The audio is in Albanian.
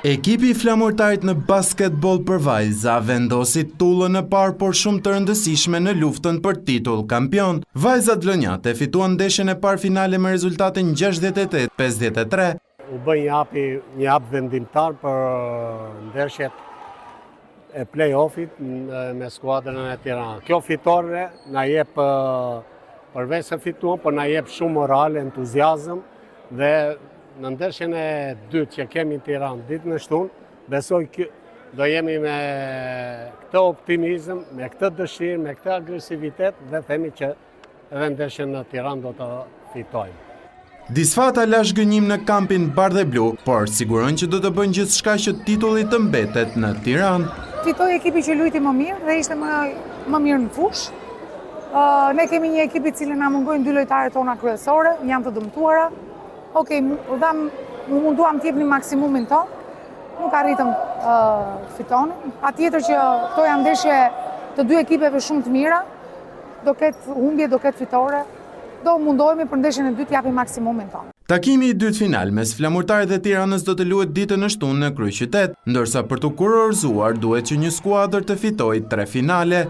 Ekipi i flamurtarit në basketbol për vajza vendosi tullën e parë por shumë të rëndësishme në luftën për titull kampion. Vajzat Vlonjate fituan ndeshjen e parë finale me rezultatin 68-53. U bë një hap vendimtar për ndeshjet e play-offit me skuadrën e Tiranës. Kjo fitore na jep përveç se fituam, por na jep shumë moral, entuziazëm dhe në ndeshjen e dytë që kemi në Tiranë ditën e shtunë, besoj do jemi me këtë optimizëm, me këtë dëshirë, me këtë agresivitet dhe themi që edhe ndeshjen në Tiranë do të fitojmë. Disfata lash gënjim në kampin Bardh e Blu, por siguron që do të bëjnë gjithçka që titulli të mbetet në Tiranë. Fitoi ekipi që luajti më mirë dhe ishte më mirë në fushë. Ne kemi një ekip i cili na mungojnë 2 lojtarët tona kryesore, janë të dëmtuara. Okej, munduam t'jepni maksimumin tonë, nuk arritëm fitonin. Patjetër që këto janë ndeshje të 2 ekipeve shumë të mira, do ketë humbje, do ketë fitore, do mundohemi për ndeshjen e dytë t'japim maksimumin tonë. Takimi i dytë final mes Flamurtarit dhe Tiranës do të luhet ditën e shtunë në Kryqëzet, ndërsa për të kurorzuar duhet që një skuadër të fitojë 3 finale.